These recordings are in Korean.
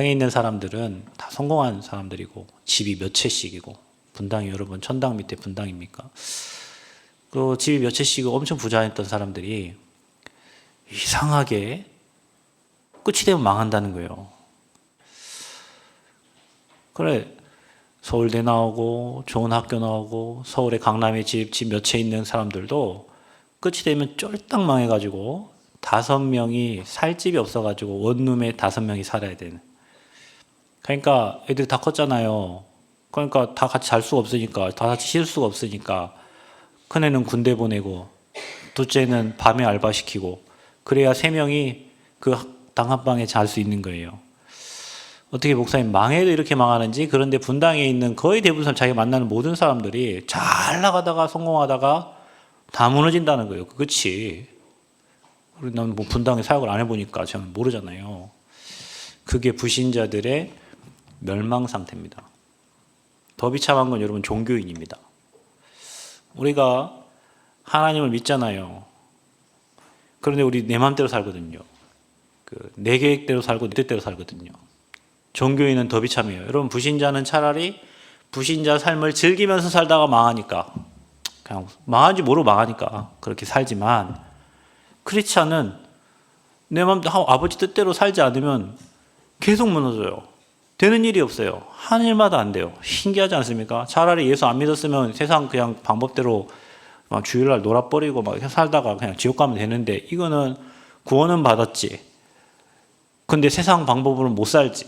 땅에 있는 사람들은 다 성공한 사람들이고 집이 몇 채씩이고 분당이 여러분 천당 밑에 분당입니까? 그 집이 몇 채씩이고 엄청 부자였던 사람들이 이상하게 끝이 되면 망한다는 거예요. 그래, 서울대 나오고 좋은 학교 나오고 서울에 강남에 집 몇 채 있는 사람들도 끝이 되면 쫄딱 망해가지고 5명이 살 집이 없어가지고 원룸에 5명이 살아야 되는. 그러니까 애들이 다 컸잖아요. 그러니까 다 같이 잘 수가 없으니까, 다 같이 쉴 수가 없으니까 큰애는 군대 보내고 둘째는 밤에 알바 시키고 그래야 3명이 그 단칸방에 잘 수 있는 거예요. 어떻게 목사님 망해도 이렇게 망하는지. 그런데 분당에 있는 거의 대부분 사람, 자기가 만나는 모든 사람들이 잘 나가다가 성공하다가 다 무너진다는 거예요. 그치? 나는 뭐 분당에 사역을 안 해보니까 저는 모르잖아요. 그게 불신자들의 멸망 상태입니다. 더 비참한 건 여러분 종교인입니다. 우리가 하나님을 믿잖아요. 그런데 우리 내 마음대로 살거든요. 내 계획대로 살고 내 뜻대로 살거든요. 종교인은 더 비참해요. 여러분 불신자는 차라리 불신자 삶을 즐기면서 살다가 망하니까, 그냥 망한지 모르고 망하니까 그렇게 살지만, 크리스찬은 내 마음대로 아버지 뜻대로 살지 않으면 계속 무너져요. 되는 일이 없어요. 하는 일마다 안 돼요. 신기하지 않습니까? 차라리 예수 안 믿었으면 세상 그냥 방법대로 막 주일날 놀아버리고 막 살다가 그냥 지옥 가면 되는데, 이거는 구원은 받았지. 근데 세상 방법으로는 못 살지.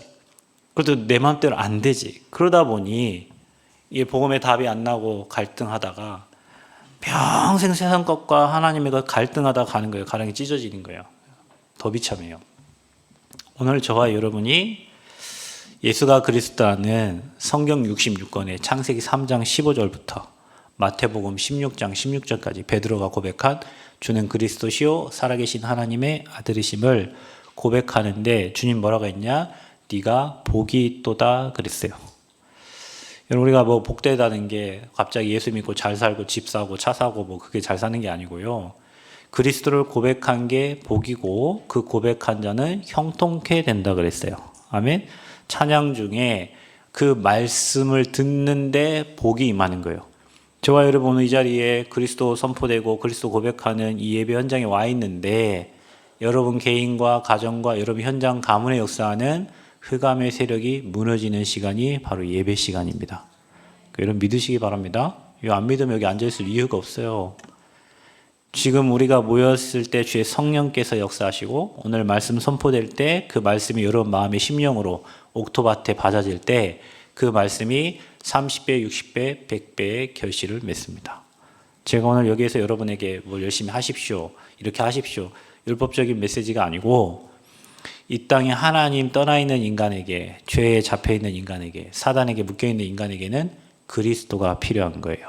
그래도 내 마음대로 안 되지. 그러다 보니 이게 복음의 답이 안 나고 갈등하다가 평생 세상 것과 하나님의 것 갈등하다가 가는 거예요. 가랑이 찢어지는 거예요. 더 비참해요. 오늘 저와 여러분이 예수가 그리스도라는 성경 66권의 창세기 3장 15절부터 마태복음 16장 16절까지 베드로가 고백한 주는 그리스도시요 살아계신 하나님의 아들이심을 고백하는데, 주님 뭐라고 했냐? 네가 복이 있도다 그랬어요. 여러분, 우리가 뭐 복되다는 게 갑자기 예수 믿고 잘 살고 집 사고 차 사고 뭐 그게 잘 사는 게 아니고요. 그리스도를 고백한 게 복이고 그 고백한 자는 형통케 된다 그랬어요. 아멘. 찬양 중에 그 말씀을 듣는데 복이 임하는 거예요. 저와 여러분은 이 자리에 그리스도 선포되고 그리스도 고백하는 이 예배 현장에 와 있는데, 여러분 개인과 가정과 여러분 현장 가문의 역사하는 흑암의 세력이 무너지는 시간이 바로 예배 시간입니다. 여러분 믿으시기 바랍니다. 이거 안 믿으면 여기 앉아있을 이유가 없어요. 지금 우리가 모였을 때 주의 성령께서 역사하시고 오늘 말씀 선포될 때 그 말씀이 여러분 마음의 심령으로 옥토밭에 받아질 때 그 말씀이 30배, 60배, 100배의 결실을 맺습니다. 제가 오늘 여기에서 여러분에게 뭘 열심히 하십시오, 이렇게 하십시오, 율법적인 메시지가 아니고, 이 땅에 하나님 떠나 있는 인간에게, 죄에 잡혀 있는 인간에게, 사단에게 묶여 있는 인간에게는 그리스도가 필요한 거예요.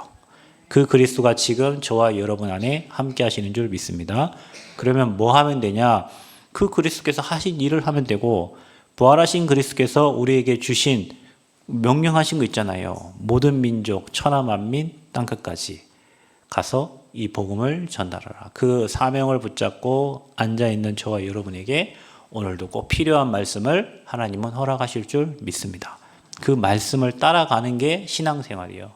그 그리스도가 지금 저와 여러분 안에 함께 하시는 줄 믿습니다. 그러면 뭐 하면 되냐? 그 그리스도께서 하신 일을 하면 되고, 부활하신 그리스도께서 우리에게 주신 명령하신 거 있잖아요. 모든 민족 천하 만민 땅끝까지 가서 이 복음을 전달하라. 그 사명을 붙잡고 앉아있는 저와 여러분에게 오늘도 꼭 필요한 말씀을 하나님은 허락하실 줄 믿습니다. 그 말씀을 따라가는 게 신앙생활이에요.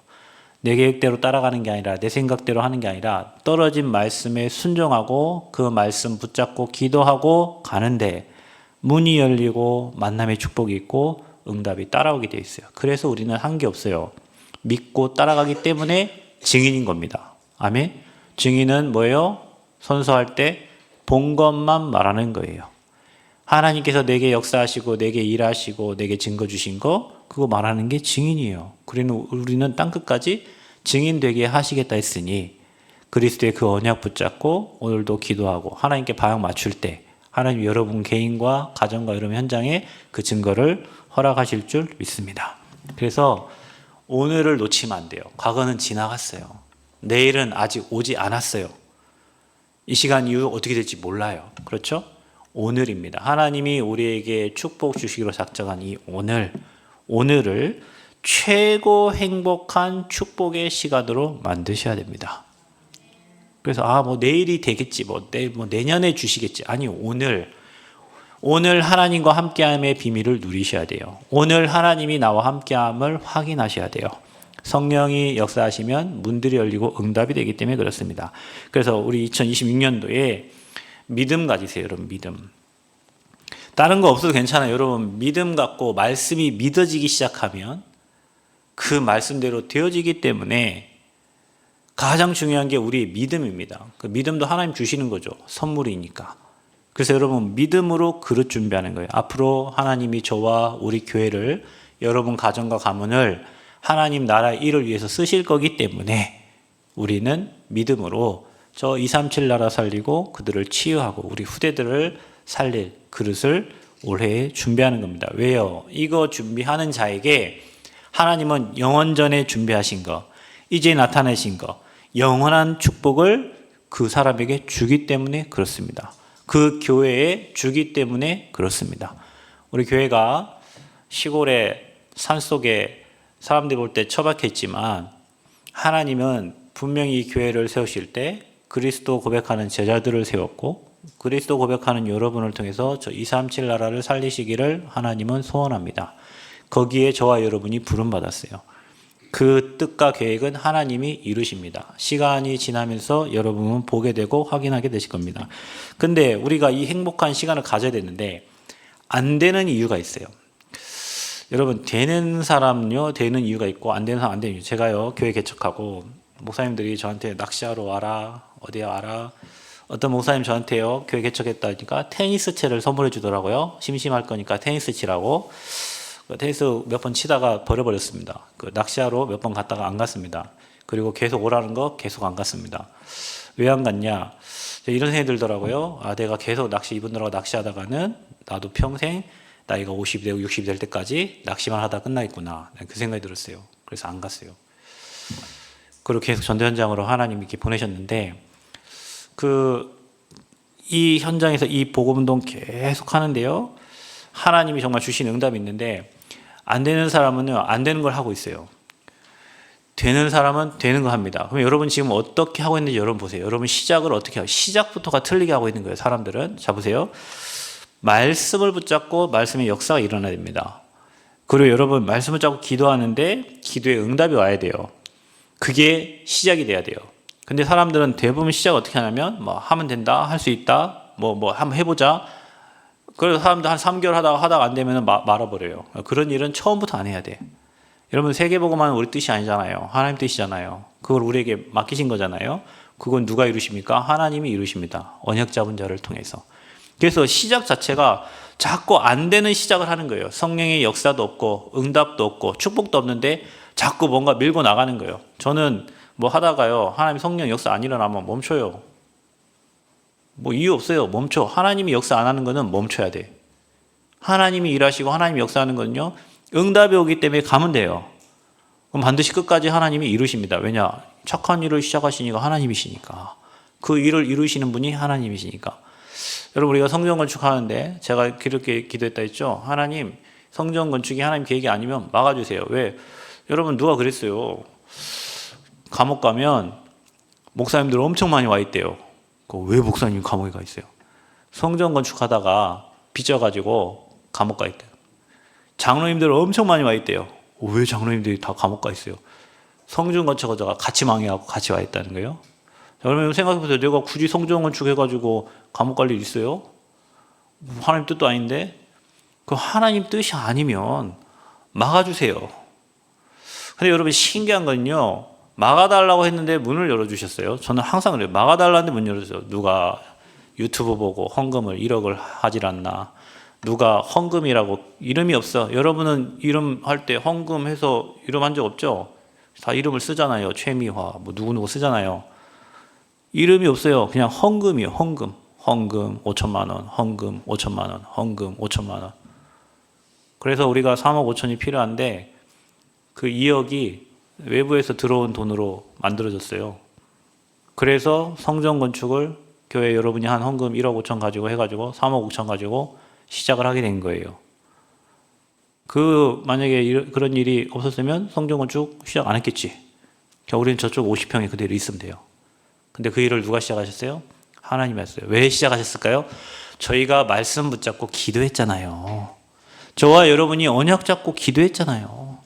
내 계획대로 따라가는 게 아니라, 내 생각대로 하는 게 아니라 떨어진 말씀에 순종하고 그 말씀 붙잡고 기도하고 가는데 문이 열리고 만남의 축복이 있고 응답이 따라오게 돼 있어요. 그래서 우리는 한 게 없어요. 믿고 따라가기 때문에 증인인 겁니다. 아멘. 증인은 뭐예요? 선서할 때 본 것만 말하는 거예요. 하나님께서 내게 역사하시고 내게 일하시고 내게 증거 주신 거, 그거 말하는 게 증인이에요. 그리고 우리는 땅끝까지 증인 되게 하시겠다 했으니 그리스도의 그 언약 붙잡고 오늘도 기도하고 하나님께 방향 맞출 때 하나님 여러분 개인과 가정과 여러분 현장에 그 증거를 허락하실 줄 믿습니다. 그래서 오늘을 놓치면 안 돼요. 과거는 지나갔어요. 내일은 아직 오지 않았어요. 이 시간 이후 어떻게 될지 몰라요. 그렇죠? 오늘입니다. 하나님이 우리에게 축복 주시기로 작정한 이 오늘을 최고 행복한 축복의 시간으로 만드셔야 됩니다. 그래서 뭐 내일이 되겠지, 내년에 주시겠지. 아니, 오늘 하나님과 함께함의 비밀을 누리셔야 돼요. 오늘 하나님이 나와 함께함을 확인하셔야 돼요. 성령이 역사하시면 문들이 열리고 응답이 되기 때문에 그렇습니다. 그래서 우리 2026년도에 믿음 가지세요, 여러분. 믿음. 다른 거 없어도 괜찮아요. 여러분, 믿음 갖고 말씀이 믿어지기 시작하면 그 말씀대로 되어지기 때문에 가장 중요한 게 우리의 믿음입니다. 그 믿음도 하나님 주시는 거죠. 선물이니까. 그래서 여러분, 믿음으로 그릇 준비하는 거예요. 앞으로 하나님이 저와 우리 교회를, 여러분 가정과 가문을 하나님 나라의 일을 위해서 쓰실 거기 때문에 우리는 믿음으로 저 237 나라 살리고 그들을 치유하고 우리 후대들을 살릴 그릇을 올해에 준비하는 겁니다. 왜요? 이거 준비하는 자에게 하나님은 영원전에 준비하신 거, 이제 나타내신 거, 영원한 축복을 그 사람에게 주기 때문에 그렇습니다. 그 교회에 주기 때문에 그렇습니다. 우리 교회가 시골의 산속에 사람들이 볼 때 처박혀 있지만 하나님은 분명히 이 교회를 세우실 때 그리스도 고백하는 제자들을 세웠고 그리스도 고백하는 여러분을 통해서 저 237 나라를 살리시기를 하나님은 소원합니다. 거기에 저와 여러분이 부름받았어요. 그 뜻과 계획은 하나님이 이루십니다. 시간이 지나면서 여러분은 보게 되고 확인하게 되실 겁니다. 근데 우리가 이 행복한 시간을 가져야 되는데 안 되는 이유가 있어요. 여러분, 되는 사람요 되는 이유가 있고 안 되는 사람 안 되는 이유. 제가요 교회 개척하고 목사님들이 저한테 낚시하러 와라, 어디에 와라. 어떤 목사님 저한테요 교회 개척했다니까 테니스 채를 선물해 주더라고요. 심심할 거니까 테니스 치라고. 테니스 몇 번 치다가 버려버렸습니다. 그 낚시하러 몇 번 갔다가 안 갔습니다. 그리고 계속 오라는 거 계속 안 갔습니다. 왜 안 갔냐? 이런 생각이 들더라고요. 아, 내가 계속 낚시 이분들하고 낚시하다가는 나도 평생 나이가 50이 되고 60이 될 때까지 낚시만 하다 끝나겠구나. 그 생각이 들었어요. 그래서 안 갔어요. 그리고 계속 전도 현장으로 하나님이 이렇게 보내셨는데 이 현장에서 이 복음운동 계속 하는데요. 하나님이 정말 주신 응답이 있는데 안 되는 사람은요, 안 되는 걸 하고 있어요. 되는 사람은 되는 거 합니다. 그럼 여러분 지금 어떻게 하고 있는지 여러분 보세요. 여러분 시작을 어떻게 하고, 시작부터가 틀리게 하고 있는 거예요, 사람들은. 자, 보세요. 말씀을 붙잡고 말씀의 역사가 일어나야 됩니다. 그리고 여러분 말씀을 붙잡고 기도하는데 기도에 응답이 와야 돼요. 그게 시작이 돼야 돼요. 근데 사람들은 대부분 시작을 어떻게 하냐면 뭐 하면 된다, 할 수 있다, 뭐 한번 해보자. 그래서 사람들 한 3개월 하다가 안 되면 말아버려요. 그런 일은 처음부터 안 해야 돼. 여러분 세계복음화는 우리 뜻이 아니잖아요. 하나님 뜻이잖아요. 그걸 우리에게 맡기신 거잖아요. 그건 누가 이루십니까? 하나님이 이루십니다. 언약 잡은 자를 통해서. 그래서 시작 자체가 자꾸 안 되는 시작을 하는 거예요. 성령의 역사도 없고 응답도 없고 축복도 없는데 자꾸 뭔가 밀고 나가는 거예요. 저는 뭐 하다가요, 하나님 성령 역사 안 일어나면 멈춰요. 뭐 이유 없어요. 멈춰. 하나님이 역사 안 하는 거는 멈춰야 돼. 하나님이 일하시고 하나님이 역사하는 거는요, 응답이 오기 때문에 가면 돼요. 그럼 반드시 끝까지 하나님이 이루십니다. 왜냐? 착한 일을 시작하시니까 하나님이시니까. 그 일을 이루시는 분이 하나님이시니까. 여러분, 우리가 성전 건축하는데 제가 그렇게 기도했다 했죠. 하나님, 성전 건축이 하나님 계획이 아니면 막아주세요. 왜? 여러분, 누가 그랬어요? 감옥 가면 목사님들 엄청 많이 와 있대요. 왜 목사님 감옥에 가 있어요? 성전 건축하다가 빚져가지고 감옥 가 있대요. 장로님들 엄청 많이 와 있대요. 왜 장로님들이 다 감옥 가 있어요? 성전 건축하다가 같이 망해하고 같이 와 있다는 거예요. 여러분 생각해보세요. 내가 굳이 성전 건축해가지고 감옥 갈 일 있어요? 하나님 뜻도 아닌데? 그 하나님 뜻이 아니면 막아주세요. 근데 여러분 신기한 건요, 막아달라고 했는데 문을 열어주셨어요. 저는 항상 그래요. 막아달라는데 문 열어주세요. 누가 유튜브 보고 헌금을 1억을 하질 않나. 누가 헌금이라고 이름이 없어. 여러분은 이름 할 때 헌금해서 이름 한 적 없죠? 다 이름을 쓰잖아요. 최미화, 뭐 누구누구 쓰잖아요. 이름이 없어요. 그냥 헌금이에요. 헌금. 헌금 5천만 원, 헌금 5천만 원, 헌금 5천만 원. 그래서 우리가 3억 5천이 필요한데 그 2억이 외부에서 들어온 돈으로 만들어졌어요. 그래서 성전 건축을 교회 여러분이 한 헌금 1억 5천 가지고 해가지고 3억 5천 가지고 시작을 하게 된 거예요. 만약에 그런 일이 없었으면 성전 건축 시작 안 했겠지. 우리는 저쪽 50평에 그대로 있으면 돼요. 근데 그 일을 누가 시작하셨어요? 하나님이 했어요. 왜 시작하셨을까요? 저희가 말씀 붙잡고 기도했잖아요. 저와 여러분이 언약 잡고 기도했잖아요.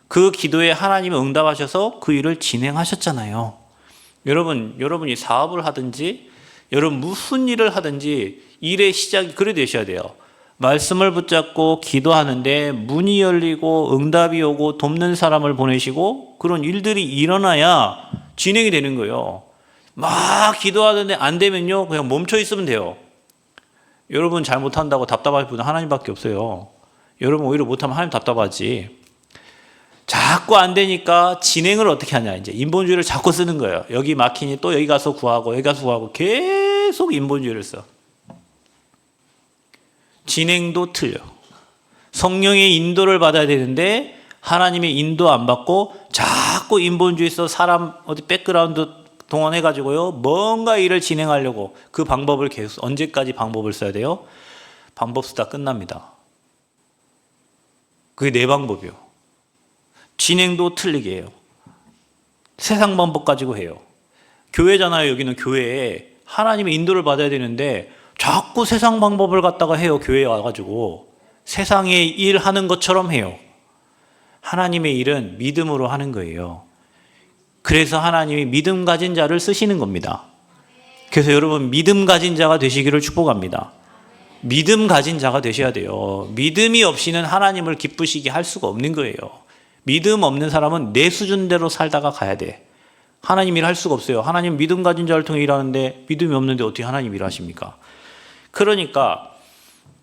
그 기도에 하나님이 응답하셔서 그 일을 진행하셨잖아요. 여러분이 사업을 하든지 여러분 무슨 일을 하든지 일의 시작이 그래 되셔야 돼요. 말씀을 붙잡고 기도하는데 문이 열리고 응답이 오고 돕는 사람을 보내시고 그런 일들이 일어나야 진행이 되는 거예요. 막 기도하는데 안 되면요, 그냥 멈춰 있으면 돼요. 여러분 잘못한다고 답답할 분은 하나님밖에 없어요. 여러분 오히려 못하면 하나님 답답하지. 자꾸 안 되니까 진행을 어떻게 하냐. 이제 인본주의를 자꾸 쓰는 거예요. 여기 막히니 또 여기 가서 구하고 여기 가서 구하고 계속 인본주의를 써. 진행도 틀려. 성령의 인도를 받아야 되는데 하나님의 인도 안 받고 자꾸 인본주의 써 사람 어디 백그라운드 동원해가지고요, 뭔가 일을 진행하려고 그 방법을 계속, 언제까지 방법을 써야 돼요? 방법 쓰다 끝납니다. 그게 내 방법이요. 진행도 틀리게 해요. 세상 방법 가지고 해요. 교회잖아요. 여기는 교회에 하나님의 인도를 받아야 되는데 자꾸 세상 방법을 갖다가 해요. 교회에 와가지고 세상의 일 하는 것처럼 해요. 하나님의 일은 믿음으로 하는 거예요. 그래서 하나님이 믿음 가진 자를 쓰시는 겁니다. 그래서 여러분 믿음 가진 자가 되시기를 축복합니다. 믿음 가진 자가 되셔야 돼요. 믿음이 없이는 하나님을 기쁘시게 할 수가 없는 거예요. 믿음 없는 사람은 내 수준대로 살다가 가야 돼. 하나님 일 할 수가 없어요. 하나님 믿음 가진 자를 통해 일하는데 믿음이 없는데 어떻게 하나님 일하십니까? 그러니까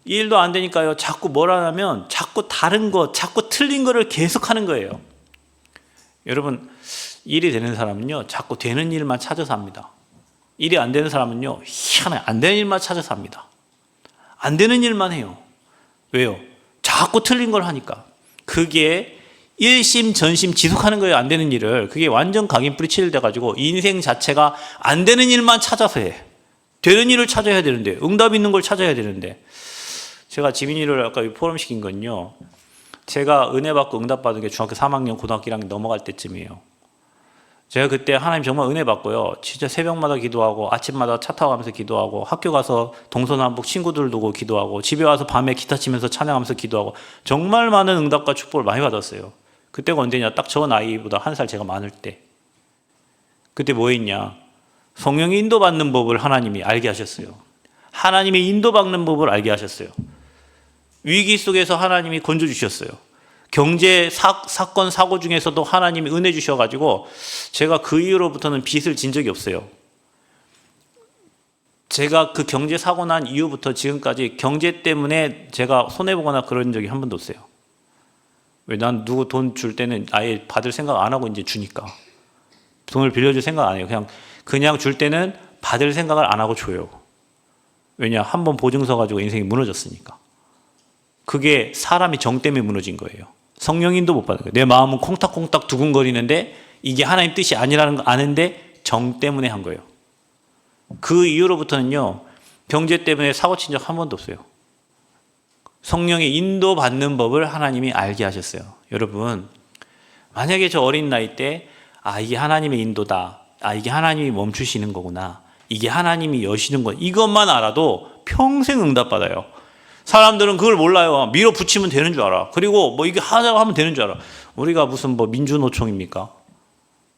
일도 안 되니까요, 자꾸 뭐라 하면 자꾸 다른 거, 자꾸 틀린 거를 계속 하는 거예요. 여러분 일이 되는 사람은요, 자꾸 되는 일만 찾아서 합니다. 일이 안 되는 사람은요, 희한해, 안 되는 일만 찾아서 합니다. 안 되는 일만 해요. 왜요? 자꾸 틀린 걸 하니까. 그게 일심 전심 지속하는 거예요. 안 되는 일을. 그게 완전 각인뿌리 치료돼가지고 인생 자체가 안 되는 일만 찾아서 해. 되는 일을 찾아야 되는데, 응답 있는 걸 찾아야 되는데. 제가 지민이를 아까 포럼시킨 건요, 제가 은혜 받고 응답 받은 게 중학교 3학년 고등학교 1학년 넘어갈 때쯤이에요. 제가 그때 하나님 정말 은혜 받고요, 진짜 새벽마다 기도하고 아침마다 차 타고 가면서 기도하고 학교 가서 동서남북 친구들 두고 기도하고 집에 와서 밤에 기타 치면서 찬양하면서 기도하고 정말 많은 응답과 축복을 많이 받았어요. 그때가 언제냐, 딱 저 나이보다 한 살 제가 많을 때. 그때 뭐 했냐, 성령의 인도받는 법을 하나님이 알게 하셨어요. 하나님의 인도받는 법을 알게 하셨어요. 위기 속에서 하나님이 건져주셨어요. 경제 사건 사고 중에서도 하나님이 은혜 주셔가지고 제가 그 이후로부터는 빚을 진 적이 없어요. 제가 그 경제 사고 난 이후부터 지금까지 경제 때문에 제가 손해보거나 그런 적이 한 번도 없어요. 왜? 난 누구 돈 줄 때는 아예 받을 생각 안 하고 이제 주니까. 돈을 빌려줄 생각 안 해요. 그냥 줄 때는 받을 생각을 안 하고 줘요. 왜냐? 한 번 보증서 가지고 인생이 무너졌으니까. 그게 사람이 정 때문에 무너진 거예요. 성령인도 못 받는 거예요. 내 마음은 콩닥콩닥 두근거리는데 이게 하나님 뜻이 아니라는 거 아는데 정 때문에 한 거예요. 그 이후로부터는요, 경제 때문에 사고 친 적 한 번도 없어요. 성령의 인도받는 법을 하나님이 알게 하셨어요. 여러분, 만약에 저 어린 나이 때 이게 하나님의 인도다, 이게 하나님이 멈추시는 거구나, 이게 하나님이 여시는 거, 이것만 알아도 평생 응답받아요. 사람들은 그걸 몰라요. 밀어붙이면 되는 줄 알아. 그리고 뭐 이게 하자고 하면 되는 줄 알아. 우리가 무슨 뭐 민주노총입니까?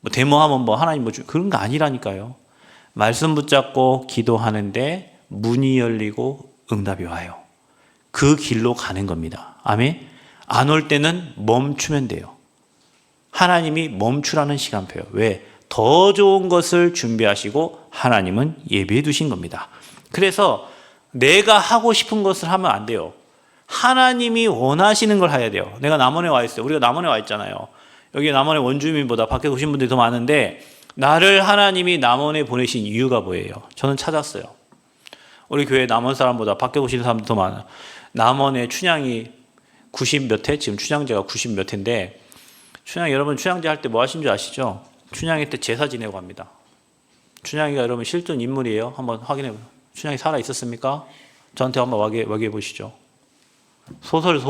뭐 데모하면 뭐 하나님 그런 거 아니라니까요. 말씀 붙잡고 기도하는데 문이 열리고 응답이 와요. 그 길로 가는 겁니다. 아멘. 안 올 때는 멈추면 돼요. 하나님이 멈추라는 시간표예요. 왜? 더 좋은 것을 준비하시고 하나님은 예비해 두신 겁니다. 그래서 내가 하고 싶은 것을 하면 안 돼요. 하나님이 원하시는 걸 해야 돼요. 내가 남원에 와 있어요. 우리가 남원에 와 있잖아요. 여기 남원의 원주민보다 밖에 오신 분들이 더 많은데 나를 하나님이 남원에 보내신 이유가 뭐예요? 저는 찾았어요. 우리 교회 남원 사람보다 밖에 오시는 사람도 더 많아요. 남원의 춘향이 90 몇 회? 지금 춘향제가 90 몇 회인데, 여러분 춘향제 할 때 뭐 하신 줄 아시죠? 춘향이 때 제사 지내고 합니다. 춘향이가 여러분 실존 인물이에요. 한번 확인해 보세요. 춘향이 살아 있었습니까? 저한테 한번 와게 보시죠. 소설.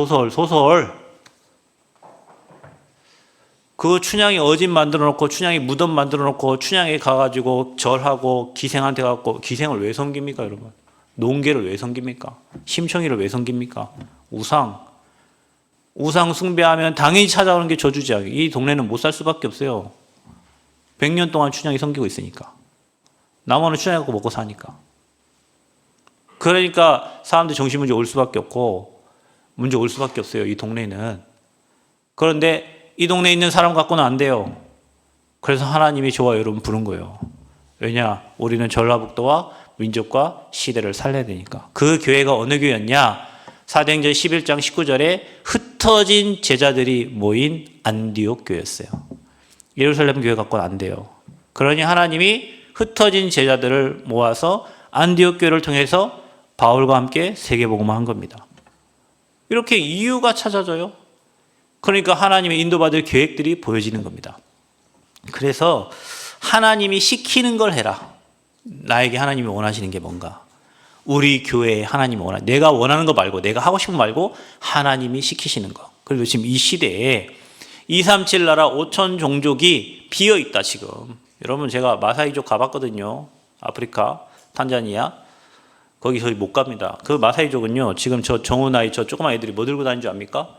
그 춘향이 어진 만들어 놓고, 춘향이 무덤 만들어 놓고, 춘향이 가가지고 절하고 기생한테 가고, 기생을 왜 섬깁니까, 여러분? 농계를 왜 섬깁니까? 심청이를 왜 섬깁니까? 우상 숭배하면 당연히 찾아오는 게 저주지야. 이 동네는 못 살 수밖에 없어요. 100년 동안 춘향이 섬기고 있으니까. 나무는 춘향이 갖고 먹고 사니까. 그러니까 사람들 정신문제 올 수밖에 없고 문제 올 수밖에 없어요. 이 동네는. 그런데 이 동네에 있는 사람 갖고는 안 돼요. 그래서 하나님이 저와 여러분 부른 거예요. 왜냐? 우리는 전라북도와 민족과 시대를 살려야 되니까. 그 교회가 어느 교회였냐? 사도행전 11장 19절에 흩어진 제자들이 모인 안디옥 교회였어요. 예루살렘 교회 갖고는 안 돼요. 그러니 하나님이 흩어진 제자들을 모아서 안디옥 교회를 통해서 바울과 함께 세계복음화 한 겁니다. 이렇게 이유가 찾아져요. 그러니까 하나님의 인도받을 계획들이 보여지는 겁니다. 그래서 하나님이 시키는 걸 해라. 나에게 하나님이 원하시는 게 뭔가. 우리 교회에 하나님이 원하는, 내가 원하는 거 말고, 내가 하고 싶은 거 말고 하나님이 시키시는 거. 그리고 지금 이 시대에 237 나라 5천 종족이 비어 있다 지금. 여러분 제가 마사이족 가봤거든요. 아프리카, 탄자니아. 거기 저희 못 갑니다. 그 마사이족은요, 지금 저 정훈 아이 저 조그만 애들이 뭐 들고 다니는 줄 압니까?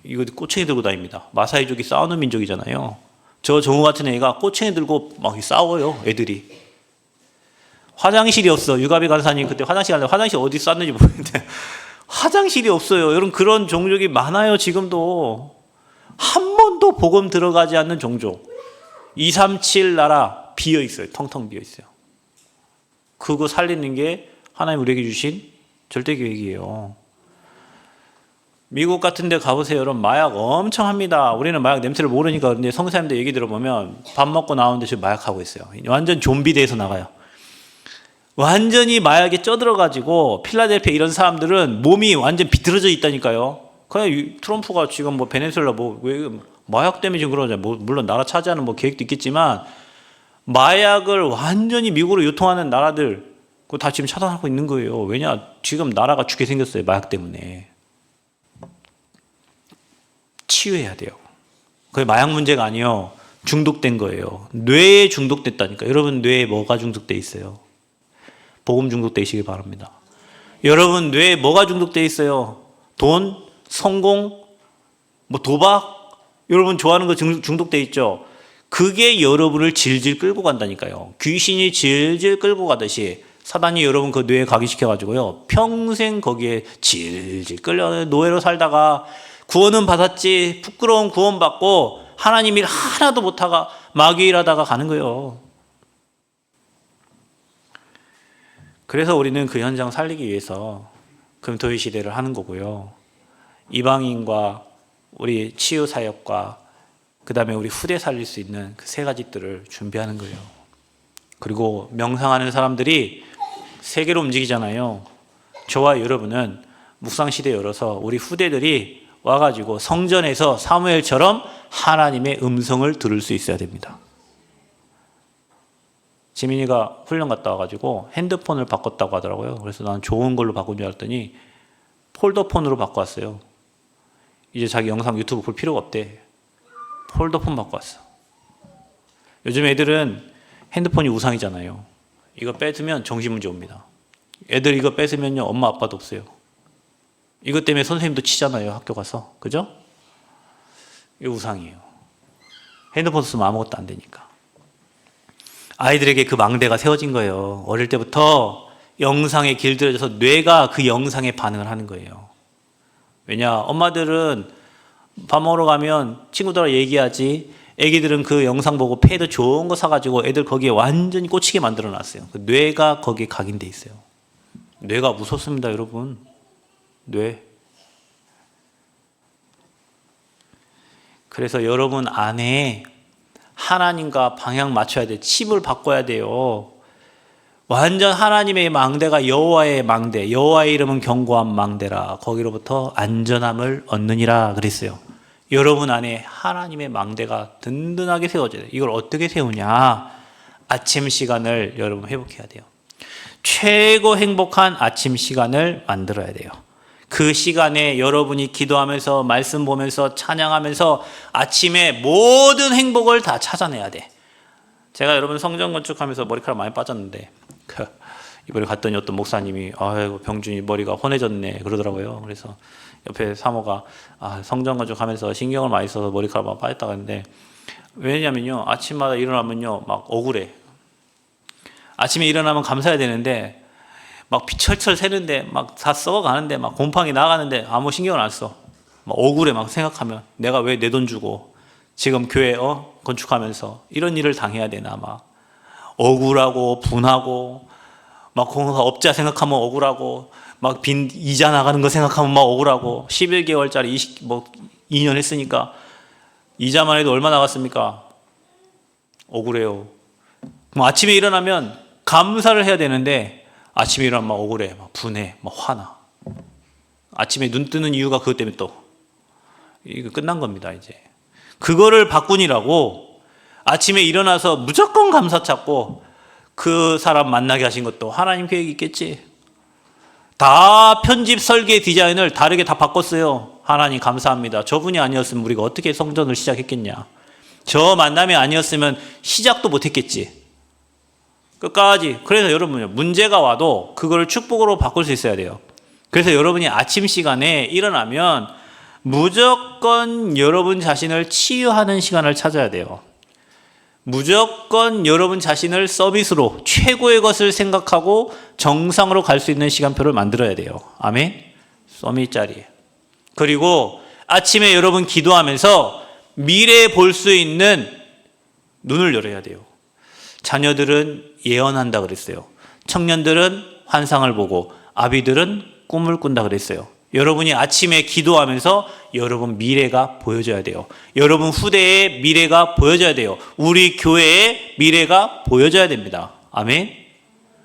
이거 꼬챙이 들고 다닙니다. 마사이족이 싸우는 민족이잖아요. 저 정우 같은 애가 꼬챙이 들고 막 싸워요, 애들이. 화장실이 없어. 유가비 간사님 그때 화장실 가려고 화장실 어디 쌌는지 모르겠는데 화장실이 없어요. 여러분 그런 종족이 많아요. 지금도. 한 번도 복음 들어가지 않는 종족. 237 나라 비어 있어요. 텅텅 비어 있어요. 그거 살리는 게 하나님 우리에게 주신 절대 계획이에요. 미국 같은 데 가보세요. 여러분 마약 엄청 합니다. 우리는 마약 냄새를 모르니까. 그런데 성사님들 얘기 들어보면 밥 먹고 나오는데 지금 마약하고 있어요. 완전 좀비 돼서 나가요. 완전히 마약에 쪄들어가지고 필라델피아 이런 사람들은 몸이 완전 비틀어져 있다니까요. 그냥 트럼프가 지금 뭐 베네수엘라 뭐 왜 마약 때문에 지금 그러잖아요. 뭐 물론 나라 차지하는 뭐 계획도 있겠지만 마약을 완전히 미국으로 유통하는 나라들 그거 다 지금 차단하고 있는 거예요. 왜냐? 지금 나라가 죽게 생겼어요. 마약 때문에. 치유해야 돼요. 그게 마약 문제가 아니에요. 중독된 거예요. 뇌에 중독됐다니까. 여러분 뇌에 뭐가 중독돼 있어요? 복음 중독되시길 바랍니다. 여러분 뇌에 뭐가 중독돼 있어요? 돈, 성공, 뭐 도박, 여러분 좋아하는 거 중독돼 있죠? 그게 여러분을 질질 끌고 간다니까요. 귀신이 질질 끌고 가듯이 사단이 여러분 그 뇌에 각인시켜가지고요. 평생 거기에 질질 끌려 노예로 살다가 구원은 받았지 부끄러운 구원 받고 하나님 일 하나도 못하가 마귀 일하다가 가는 거예요. 그래서 우리는 그 현장 살리기 위해서 금토일 시대를 하는 거고요. 이방인과 우리 치유 사역과 그 다음에 우리 후대 살릴 수 있는 그 세 가지들을 준비하는 거예요. 그리고 명상하는 사람들이 세계로 움직이잖아요. 저와 여러분은 묵상시대 열어서 우리 후대들이 와가지고 성전에서 사무엘처럼 하나님의 음성을 들을 수 있어야 됩니다. 지민이가 훈련 갔다 와가지고 핸드폰을 바꿨다고 하더라고요. 그래서 난 좋은 걸로 바꾼 줄 알았더니 폴더폰으로 바꿔왔어요. 이제 자기 영상 유튜브 볼 필요가 없대. 폴더폰 바꿔왔어. 요즘 애들은 핸드폰이 우상이잖아요. 이거 뺏으면 정신문제 옵니다. 애들 이거 뺏으면요 엄마 아빠도 없어요. 이것 때문에 선생님도 치잖아요. 학교 가서. 그죠? 이거 우상이에요. 핸드폰 쓰면 아무것도 안 되니까. 아이들에게 그 망대가 세워진 거예요. 어릴 때부터 영상에 길들여져서 뇌가 그 영상에 반응을 하는 거예요. 왜냐? 엄마들은 밥 먹으러 가면 친구들하고 얘기하지. 애기들은 그 영상 보고 패드 좋은 거 사가지고 애들 거기에 완전히 꽂히게 만들어 놨어요. 그 뇌가 거기에 각인돼 있어요. 뇌가 무섭습니다, 여러분. 뇌. 그래서 여러분 안에 하나님과 방향 맞춰야 돼. 칩을 바꿔야 돼요. 완전 하나님의 망대가 여호와의 망대. 여호와의 이름은 견고한 망대라. 거기로부터 안전함을 얻느니라 그랬어요. 여러분 안에 하나님의 망대가 든든하게 세워져야 돼요. 이걸 어떻게 세우냐? 아침 시간을 여러분 회복해야 돼요. 최고 행복한 아침 시간을 만들어야 돼요. 그 시간에 여러분이 기도하면서 말씀 보면서 찬양하면서 아침에 모든 행복을 다 찾아내야 돼. 제가 여러분 성전 건축하면서 머리카락 많이 빠졌는데 이번에 갔더니 어떤 목사님이 아이고 병준이 머리가 혼해졌네 그러더라고요. 그래서 옆에 사모가 성전건 좀 가면서 신경을 많이 써서 머리카락 막 빠졌다고 하는데, 왜냐면요 아침마다 일어나면요 막 억울해. 아침에 일어나면 감사해야 되는데 막 피 철철 새는데 막 다 썩어가는데 막 곰팡이 나가는데 아무 신경을 안 써. 막 억울해. 막 생각하면 내가 왜 내 돈 주고 지금 교회 건축하면서 이런 일을 당해야 되나, 막 억울하고 분하고, 막 공사 업자 생각하면 억울하고, 막 빈 이자 나가는 거 생각하면 막 억울하고, 11개월짜리 2년 했으니까 이자만 해도 얼마 나갔습니까? 억울해요. 그럼 아침에 일어나면 감사를 해야 되는데 아침에 일어나면 막 억울해, 막 분해, 막 화나. 아침에 눈 뜨는 이유가 그것 때문에 또 이거 끝난 겁니다. 이제 그거를 바꾸니라고 아침에 일어나서 무조건 감사 찾고 그 사람 만나게 하신 것도 하나님 계획이 있겠지. 다 편집 설계 디자인을 다르게 다 바꿨어요. 하나님 감사합니다. 저분이 아니었으면 우리가 어떻게 성전을 시작했겠냐. 저 만남이 아니었으면 시작도 못했겠지. 끝까지. 그래서 여러분요, 문제가 와도 그걸 축복으로 바꿀 수 있어야 돼요. 그래서 여러분이 아침 시간에 일어나면 무조건 여러분 자신을 치유하는 시간을 찾아야 돼요. 무조건 여러분 자신을 서비스로 최고의 것을 생각하고 정상으로 갈 수 있는 시간표를 만들어야 돼요. 아멘? 서밋짜리. 그리고 아침에 여러분 기도하면서 미래에 볼 수 있는 눈을 열어야 돼요. 자녀들은 예언한다 그랬어요. 청년들은 환상을 보고 아비들은 꿈을 꾼다 그랬어요. 여러분이 아침에 기도하면서 여러분 미래가 보여져야 돼요. 여러분 후대의 미래가 보여져야 돼요. 우리 교회의 미래가 보여져야 됩니다. 아멘.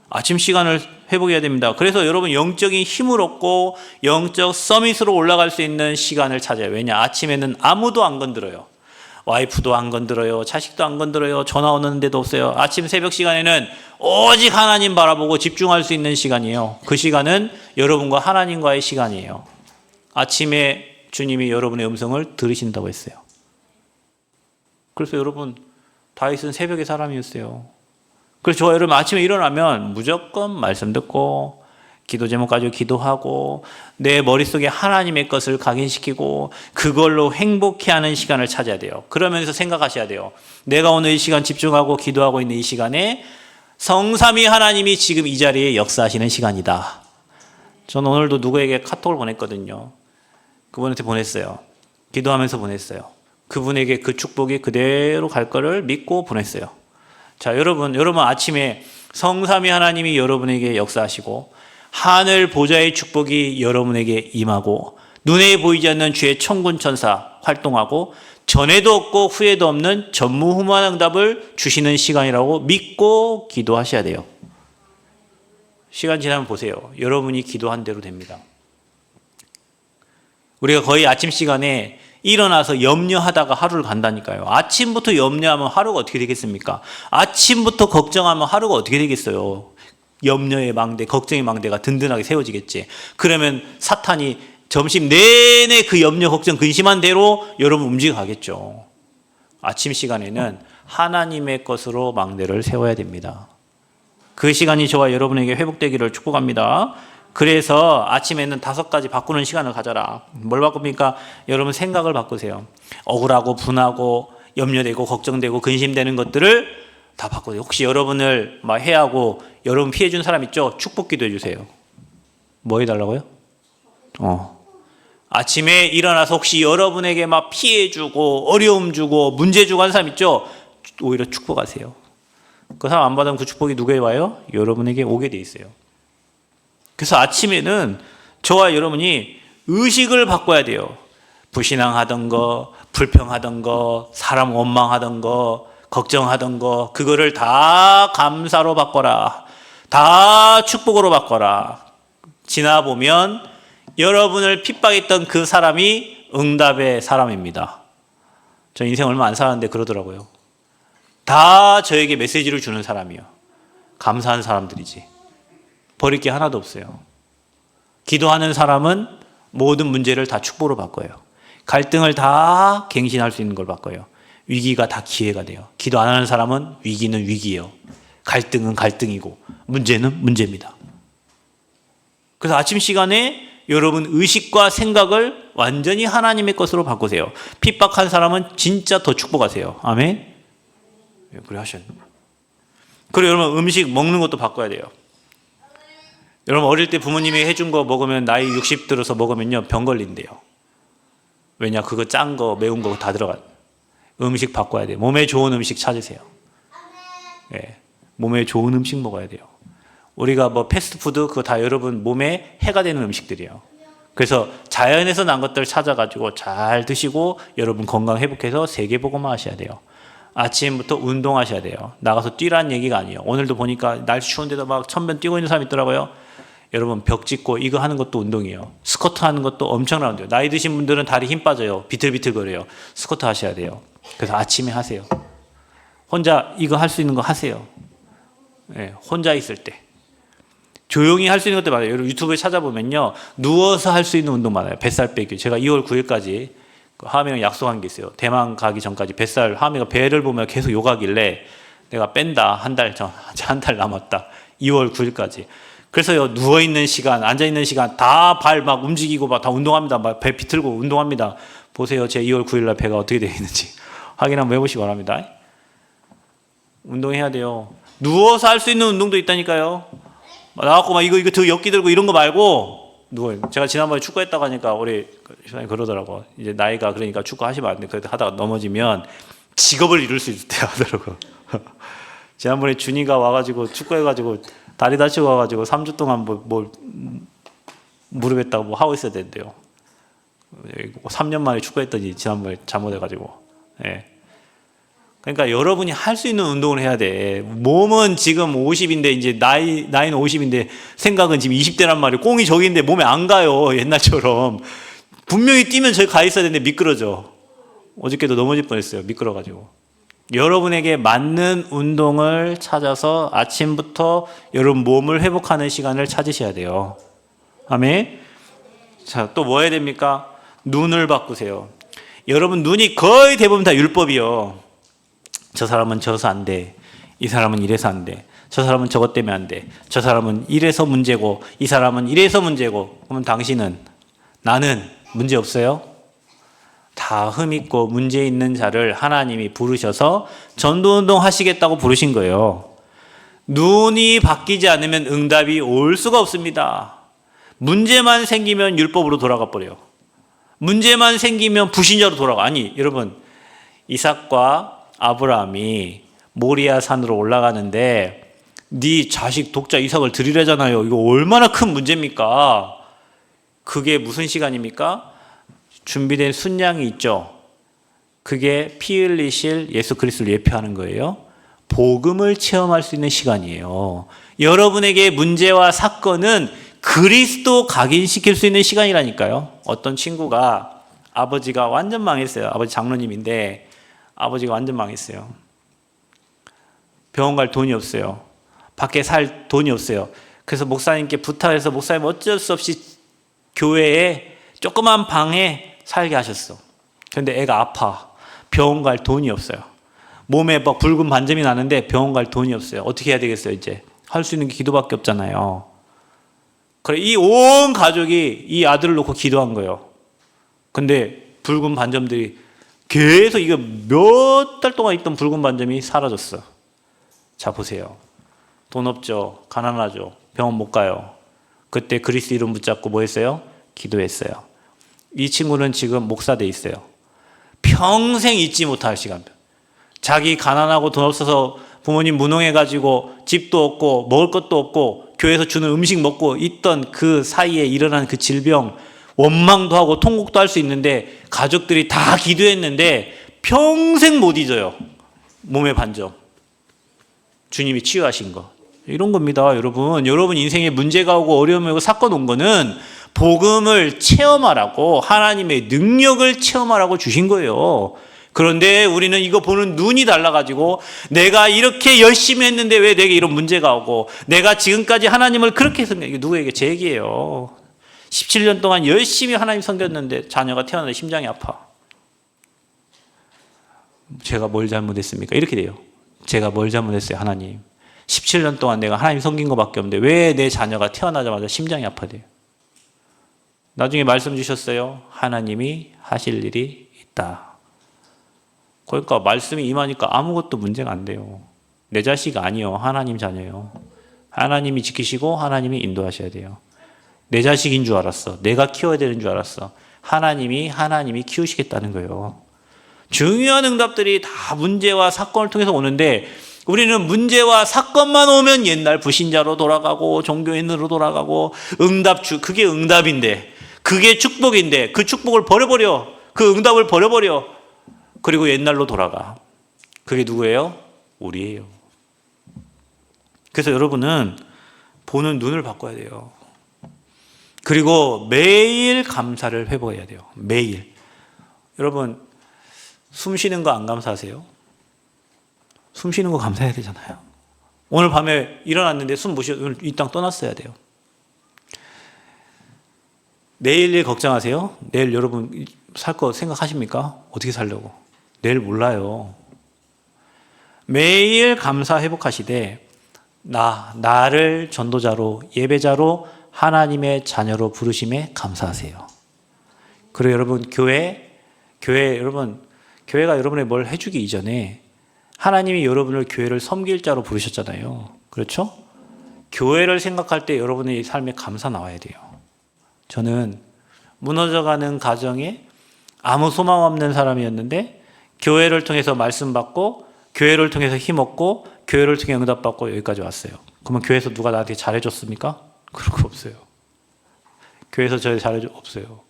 아침 시간을 회복해야 됩니다. 그래서 여러분 영적인 힘을 얻고 영적 서밋으로 올라갈 수 있는 시간을 찾아요. 왜냐? 아침에는 아무도 안 건드려요. 와이프도 안 건드려요. 자식도 안 건드려요. 전화 오는 데도 없어요. 아침 새벽 시간에는 오직 하나님 바라보고 집중할 수 있는 시간이에요. 그 시간은 여러분과 하나님과의 시간이에요. 아침에 주님이 여러분의 음성을 들으신다고 했어요. 그래서 여러분, 다윗은 새벽의 사람이었어요. 그래서 저와 여러분 아침에 일어나면 무조건 말씀 듣고 기도 제목 가지고 기도하고 내 머릿속에 하나님의 것을 각인시키고 그걸로 행복해하는 시간을 찾아야 돼요. 그러면서 생각하셔야 돼요. 내가 오늘 이 시간 집중하고 기도하고 있는 이 시간에 성삼위 하나님이 지금 이 자리에 역사하시는 시간이다. 저는 오늘도 누구에게 카톡을 보냈거든요. 그분한테 보냈어요. 기도하면서 보냈어요. 그분에게 그 축복이 그대로 갈 거를 믿고 보냈어요. 자, 여러분 아침에 성삼위 하나님이 여러분에게 역사하시고 하늘 보좌의 축복이 여러분에게 임하고 눈에 보이지 않는 주의 천군 천사 활동하고 전에도 없고 후에도 없는 전무후무한 응답을 주시는 시간이라고 믿고 기도하셔야 돼요. 시간 지나면 보세요. 여러분이 기도한 대로 됩니다. 우리가 거의 아침 시간에 일어나서 염려하다가 하루를 간다니까요. 아침부터 염려하면 하루가 어떻게 되겠습니까? 아침부터 걱정하면 하루가 어떻게 되겠어요? 염려의 망대, 걱정의 망대가 든든하게 세워지겠지. 그러면 사탄이 점심 내내 그 염려, 걱정, 근심한 대로 여러분 움직여가겠죠. 아침 시간에는 하나님의 것으로 망대를 세워야 됩니다. 그 시간이 저와 여러분에게 회복되기를 축복합니다. 그래서 아침에는 5가지 바꾸는 시간을 가져라. 뭘 바꿉니까? 여러분 생각을 바꾸세요. 억울하고 분하고 염려되고 걱정되고 근심되는 것들을 다 바꿔요. 혹시 여러분을 막 해하고 여러분 피해 준 사람 있죠? 축복 기도해 주세요. 뭐 해달라고요? 아침에 일어나서 혹시 여러분에게 막 피해 주고 어려움 주고 문제 주고 하는 사람 있죠? 오히려 축복하세요. 그 사람 안 받으면 그 축복이 누구에게 와요? 여러분에게 오게 돼 있어요. 그래서 아침에는 저와 여러분이 의식을 바꿔야 돼요. 불신앙하던 거, 불평하던 거, 사람 원망하던 거, 걱정하던 거, 그거를 다 감사로 바꿔라. 다 축복으로 바꿔라. 지나보면 여러분을 핍박했던 그 사람이 응답의 사람입니다. 저 인생 얼마 안 살았는데 그러더라고요. 다 저에게 메시지를 주는 사람이요. 감사한 사람들이지. 버릴 게 하나도 없어요. 기도하는 사람은 모든 문제를 다 축복으로 바꿔요. 갈등을 다 갱신할 수 있는 걸 바꿔요. 위기가 다 기회가 돼요. 기도 안 하는 사람은 위기는 위기예요. 갈등은 갈등이고 문제는 문제입니다. 그래서 아침 시간에 여러분 의식과 생각을 완전히 하나님의 것으로 바꾸세요. 핍박한 사람은 진짜 더 축복하세요. 아멘. 그래 하셔야 돼요. 그리고 여러분 음식 먹는 것도 바꿔야 돼요. 여러분 어릴 때 부모님이 해준 거 먹으면 나이 60 들어서 먹으면요 병 걸린대요. 왜냐 그거 짠 거 매운 거 다 들어가. 음식 바꿔야 돼요. 몸에 좋은 음식 찾으세요. 예, 몸에 좋은 음식 먹어야 돼요. 우리가 뭐 패스트푸드 그거 다 여러분 몸에 해가 되는 음식들이에요. 그래서 자연에서 난 것들 찾아가지고 잘 드시고 여러분 건강 회복해서 세계복음화 하셔야 돼요. 아침부터 운동하셔야 돼요. 나가서 뛰라는 얘기가 아니에요. 오늘도 보니까 날씨 추운데도 막 천변 뛰고 있는 사람 있더라고요. 여러분 벽 짚고 이거 하는 것도 운동이에요. 스쿼트 하는 것도 엄청난 운동이에요. 나이 드신 분들은 다리 힘 빠져요. 비틀비틀거려요. 스쿼트 하셔야 돼요. 그래서 아침에 하세요. 혼자 이거 할 수 있는 거 하세요. 네, 혼자 있을 때. 조용히 할 수 있는 것들 많아요. 여러분 유튜브에 찾아보면요. 누워서 할 수 있는 운동 많아요. 뱃살 빼기. 제가 2월 9일까지 하암이랑 약속한 게 있어요. 대만 가기 전까지 뱃살, 하암이가 배를 보면 계속 요가길래 내가 뺀다. 한 달 남았다. 2월 9일까지. 그래서요, 누워있는 시간, 앉아있는 시간 다 발 막 움직이고 막 다 운동합니다. 막 배 비틀고 운동합니다. 보세요. 제 2월 9일날 배가 어떻게 되어 있는지. 확인 한번 해보시기 바랍니다. 운동해야 돼요. 누워서 할 수 있는 운동도 있다니까요. 나와갖고 막 이거 더 엮기 들고 이런 거 말고 누워요. 제가 지난번에 축구했다고 하니까 우리 시간이 그러더라고. 이제 나이가 그러니까 축구 하시면 안 돼. 그래도 하다가 넘어지면 직업을 잃을 수 있대 하더라고. 지난번에 준이가 와가지고 축구해가지고 다리 다치고 와가지고 3주 동안 뭘 무릎에다가 뭐 하고 있어야 된대요. 3년 만에 축구했더니 지난번에 잘못해가지고. 예. 그러니까 여러분이 할 수 있는 운동을 해야 돼. 몸은 지금 50인데 이제 나이는 50인데 생각은 지금 20대란 말이에요. 꽁이 저기 있는데 몸에 안 가요. 옛날처럼. 분명히 뛰면 저기 가 있어야 되는데 미끄러져. 어저께도 넘어질 뻔했어요. 미끄러가지고. 여러분에게 맞는 운동을 찾아서 아침부터 여러분 몸을 회복하는 시간을 찾으셔야 돼요. 아멘. 자, 또 뭐 해야 됩니까? 눈을 바꾸세요. 여러분 눈이 거의 대부분 다 율법이요. 저 사람은 저래서 안 돼. 이 사람은 이래서 안 돼. 저 사람은 저것 때문에 안 돼. 저 사람은 이래서 문제고 이 사람은 이래서 문제고. 그러면 당신은 나는 문제 없어요? 다 흠있고 문제 있는 자를 하나님이 부르셔서 전도운동 하시겠다고 부르신 거예요. 눈이 바뀌지 않으면 응답이 올 수가 없습니다. 문제만 생기면 율법으로 돌아가 버려요. 문제만 생기면 불신자로 돌아가. 아니 여러분 이삭과 아브라함이 모리아 산으로 올라가는데 네 자식 독자 이삭을 드리려잖아요. 이거 얼마나 큰 문제입니까? 그게 무슨 시간입니까? 준비된 순양이 있죠. 그게 피 흘리실 예수 그리스도를 예표하는 거예요. 복음을 체험할 수 있는 시간이에요. 여러분에게 문제와 사건은 그리스도 각인시킬 수 있는 시간이라니까요. 어떤 친구가 아버지가 완전 망했어요. 아버지 장로님인데 아버지가 완전 망했어요. 병원 갈 돈이 없어요. 밖에 살 돈이 없어요. 그래서 목사님께 부탁해서 목사님 어쩔 수 없이 교회에 조그만 방에 살게 하셨어. 그런데 애가 아파. 병원 갈 돈이 없어요. 몸에 막 붉은 반점이 나는데 병원 갈 돈이 없어요. 어떻게 해야 되겠어요 이제? 할 수 있는 게 기도밖에 없잖아요. 그래 이 온 가족이 이 아들을 놓고 기도한 거예요. 근데 붉은 반점들이 계속 이거 몇 달 동안 있던 붉은 반점이 사라졌어. 자 보세요. 돈 없죠. 가난하죠. 병원 못 가요. 그때 그리스 이름 붙잡고 뭐 했어요? 기도했어요. 이 친구는 지금 목사 돼 있어요. 평생 잊지 못할 시간. 자기 가난하고 돈 없어서 부모님 무능해가지고 집도 없고 먹을 것도 없고 교회에서 주는 음식 먹고 있던 그 사이에 일어난 그 질병 원망도 하고 통곡도 할 수 있는데 가족들이 다 기도했는데 평생 못 잊어요. 몸의 반점. 주님이 치유하신 거. 이런 겁니다, 여러분. 여러분 인생에 문제가 오고 어려움이 오고 사건 온 거는 복음을 체험하라고 하나님의 능력을 체험하라고 주신 거예요. 그런데 우리는 이거 보는 눈이 달라가지고 내가 이렇게 열심히 했는데 왜 내게 이런 문제가 오고 내가 지금까지 하나님을 그렇게 섬겨. 이게 누구에게? 제 얘기예요. 17년 동안 열심히 하나님 섬겼는데 자녀가 태어나서 심장이 아파. 제가 뭘 잘못했습니까? 이렇게 돼요. 제가 뭘 잘못했어요, 하나님. 17년 동안 내가 하나님 섬긴 것밖에 없는데 왜 내 자녀가 태어나자마자 심장이 아파돼요? 나중에 말씀 주셨어요. 하나님이 하실 일이 있다. 그러니까 말씀이 임하니까 아무것도 문제가 안 돼요. 내 자식 아니요. 하나님 자녀요. 하나님이 지키시고 하나님이 인도하셔야 돼요. 내 자식인 줄 알았어. 내가 키워야 되는 줄 알았어. 하나님이 키우시겠다는 거예요. 중요한 응답들이 다 문제와 사건을 통해서 오는데 우리는 문제와 사건만 오면 옛날 불신자로 돌아가고 종교인으로 돌아가고 그게 응답인데 그게 축복인데 그 축복을 버려버려. 그 응답을 버려버려. 그리고 옛날로 돌아가. 그게 누구예요? 우리예요. 그래서 여러분은 보는 눈을 바꿔야 돼요. 그리고 매일 감사를 회복해야 돼요. 매일. 여러분 숨 쉬는 거 안 감사하세요? 숨 쉬는 거 감사해야 되잖아요. 오늘 밤에 일어났는데 숨 못 쉬어 이 땅 떠났어야 돼요. 내일 일 걱정하세요? 내일 여러분 살 거 생각하십니까? 어떻게 살려고? 내일 몰라요. 매일 감사 회복하시되 나를 전도자로 예배자로 하나님의 자녀로 부르심에 감사하세요. 그리고 여러분 교회가 여러분의 뭘 해주기 이전에 하나님이 여러분을 교회를 섬길 자로 부르셨잖아요. 그렇죠? 교회를 생각할 때 여러분의 삶에 감사 나와야 돼요. 저는 무너져가는 가정에 아무 소망 없는 사람이었는데 교회를 통해서 말씀 받고 교회를 통해서 힘없고 교회를 통해 응답받고 여기까지 왔어요. 그러면 교회에서 누가 나한테 잘해줬습니까? 그럴 거 없어요. 교회에서 저를 잘해줘 없어요.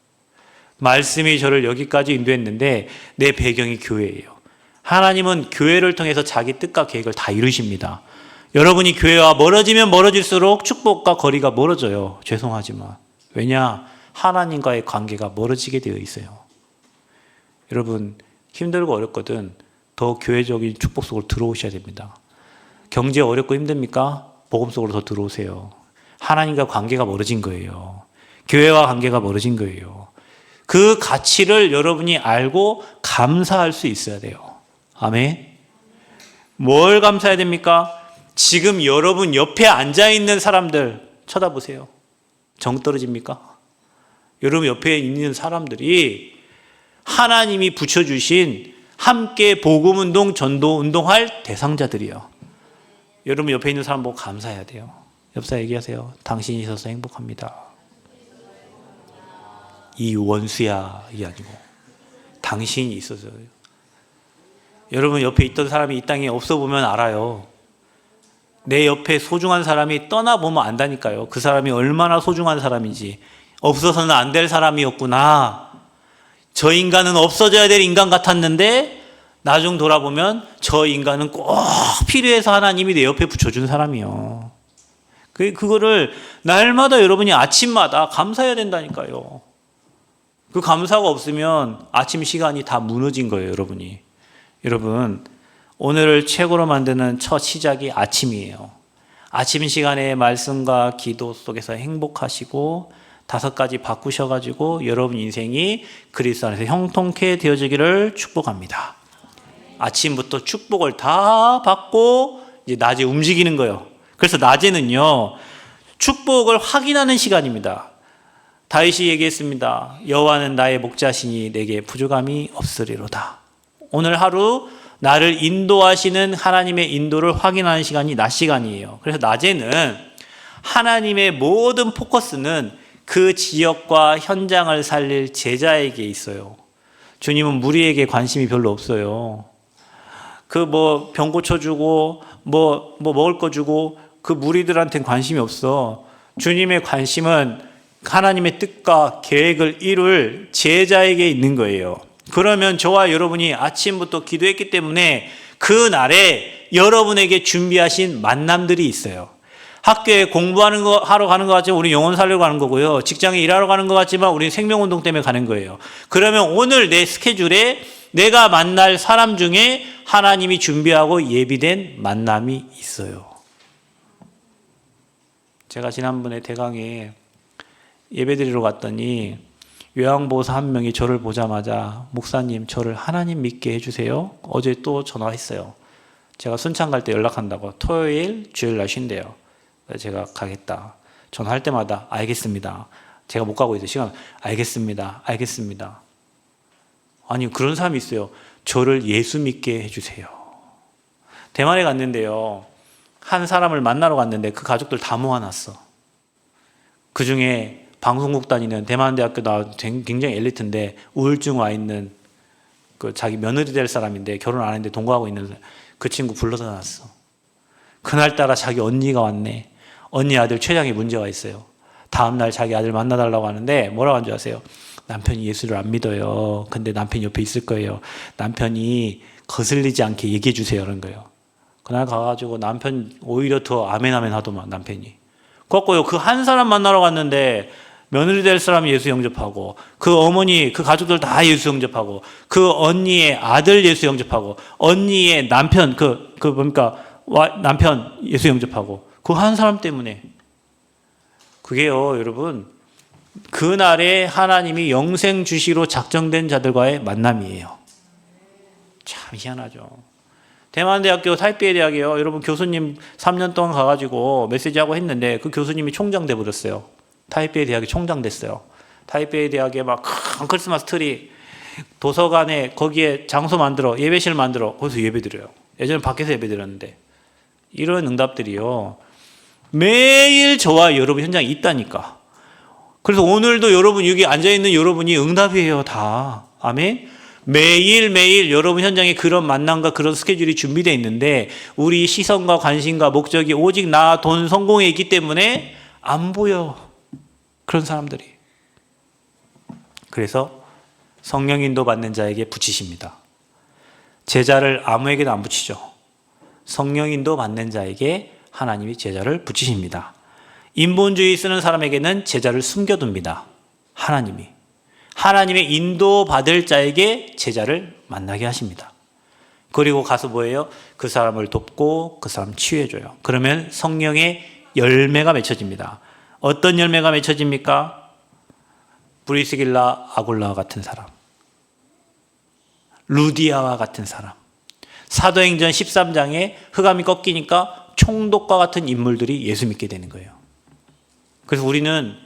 말씀이 저를 여기까지 인도했는데 내 배경이 교회예요. 하나님은 교회를 통해서 자기 뜻과 계획을 다 이루십니다. 여러분이 교회와 멀어지면 멀어질수록 축복과 거리가 멀어져요. 죄송하지만. 왜냐? 하나님과의 관계가 멀어지게 되어 있어요. 여러분 힘들고 어렵거든 더 교회적인 축복 속으로 들어오셔야 됩니다. 경제 어렵고 힘듭니까? 복음 속으로 더 들어오세요. 하나님과 관계가 멀어진 거예요. 교회와 관계가 멀어진 거예요. 그 가치를 여러분이 알고 감사할 수 있어야 돼요. 아멘. 뭘 감사해야 됩니까? 지금 여러분 옆에 앉아있는 사람들 쳐다보세요. 정 떨어집니까? 여러분 옆에 있는 사람들이 하나님이 붙여주신 함께 복음운동, 전도운동할 대상자들이요. 여러분 옆에 있는 사람 보고 감사해야 돼요. 옆 사람 얘기하세요. 당신이 있어서 행복합니다. 이 원수야 이게 아니고 당신이 있어서요. 여러분 옆에 있던 사람이 이 땅에 없어 보면 알아요. 내 옆에 소중한 사람이 떠나보면 안다니까요. 그 사람이 얼마나 소중한 사람인지. 없어서는 안 될 사람이었구나. 저 인간은 없어져야 될 인간 같았는데 나중 돌아보면 저 인간은 꼭 필요해서 하나님이 내 옆에 붙여준 사람이요. 그거를 날마다 여러분이 아침마다 감사해야 된다니까요. 그 감사가 없으면 아침 시간이 다 무너진 거예요, 여러분이. 여러분, 오늘을 최고로 만드는 첫 시작이 아침이에요. 아침 시간에 말씀과 기도 속에서 행복하시고 5가지 바꾸셔가지고 여러분 인생이 그리스도 안에서 형통케 되어지기를 축복합니다. 아침부터 축복을 다 받고 이제 낮에 움직이는 거예요. 그래서 낮에는요, 축복을 확인하는 시간입니다. 다윗이 얘기했습니다. 여호와는 나의 목자시니 내게 부족함이 없으리로다. 오늘 하루 나를 인도하시는 하나님의 인도를 확인하는 시간이 낮 시간이에요. 그래서 낮에는 하나님의 모든 포커스는 그 지역과 현장을 살릴 제자에게 있어요. 주님은 무리에게 관심이 별로 없어요. 그 병 고쳐주고 먹을 거 주고 그 무리들한테는 관심이 없어. 주님의 관심은 하나님의 뜻과 계획을 이룰 제자에게 있는 거예요. 그러면 저와 여러분이 아침부터 기도했기 때문에 그 날에 여러분에게 준비하신 만남들이 있어요. 학교에 하러 가는 것 같지만 우리 영혼 살려고 가는 거고요. 직장에 일하러 가는 것 같지만 우리 생명운동 때문에 가는 거예요. 그러면 오늘 내 스케줄에 내가 만날 사람 중에 하나님이 준비하고 예비된 만남이 있어요. 제가 지난번에 대강에 예배드리러 갔더니 요양보호사 한 명이 저를 보자마자 목사님 저를 하나님 믿게 해주세요. 어제 또 전화했어요. 제가 순창 갈 때 연락한다고. 토요일, 주일 날 쉰대요. 제가 가겠다. 전화할 때마다 알겠습니다. 제가 못 가고 있어요. 시간 알겠습니다. 알겠습니다. 아니 그런 사람이 있어요. 저를 예수 믿게 해주세요. 대만에 갔는데요. 한 사람을 만나러 갔는데 그 가족들 다 모아놨어. 그 중에 방송국 다니는 대만대학교 나온 굉장히 엘리트인데 우울증 와 있는 그 자기 며느리 될 사람인데 결혼 안 했는데 동거하고 있는 그 친구 불러다 놨어. 그날따라 자기 언니가 왔네. 언니 아들 췌장에 문제가 있어요. 다음날 자기 아들 만나달라고 하는데 뭐라고 한 줄 아세요? 남편이 예수를 안 믿어요. 근데 남편이 옆에 있을 거예요. 남편이 거슬리지 않게 얘기해 주세요. 그런 거예요. 그날 가가지고 남편 오히려 더 아멘 아멘 하더만 남편이. 그렇고요. 그 한 사람 만나러 갔는데 며느리 될 사람이 예수 영접하고 그 어머니 그 가족들 다 예수 영접하고 그 언니의 아들 예수 영접하고 언니의 남편 남편 예수 영접하고 그 한 사람 때문에. 그게요 여러분 그날에 하나님이 영생 주시로 작정된 자들과의 만남이에요. 참 희한하죠. 대만대학교 타이베이 대학이요. 여러분 교수님 3년 동안 가가지고 메시지하고 했는데 그 교수님이 총장 돼버렸어요. 타이베이 대학이 총장 됐어요. 타이베이 대학에 막 큰 크리스마스 트리 도서관에 거기에 장소 만들어 예배실 만들어 거기서 예배 드려요. 예전에 밖에서 예배 드렸는데 이런 응답들이요. 매일 저와 여러분 현장에 있다니까. 그래서 오늘도 여러분 여기 앉아있는 여러분이 응답이에요 다. 아멘. 매일매일 여러분 현장에 그런 만남과 그런 스케줄이 준비되어 있는데 우리 시선과 관심과 목적이 오직 나, 돈, 성공에 있기 때문에 안 보여. 그런 사람들이. 그래서 성령 인도 받는 자에게 붙이십니다. 제자를 아무에게도 안 붙이죠. 성령 인도 받는 자에게 하나님이 제자를 붙이십니다. 인본주의 쓰는 사람에게는 제자를 숨겨둡니다. 하나님의 인도받을 자에게 제자를 만나게 하십니다. 그리고 가서 뭐예요? 그 사람을 돕고 그 사람 치유해줘요. 그러면 성령의 열매가 맺혀집니다. 어떤 열매가 맺혀집니까? 브리스길라 아굴라와 같은 사람, 루디아와 같은 사람, 사도행전 13장에 흑암이 꺾이니까 총독과 같은 인물들이 예수 믿게 되는 거예요. 그래서 우리는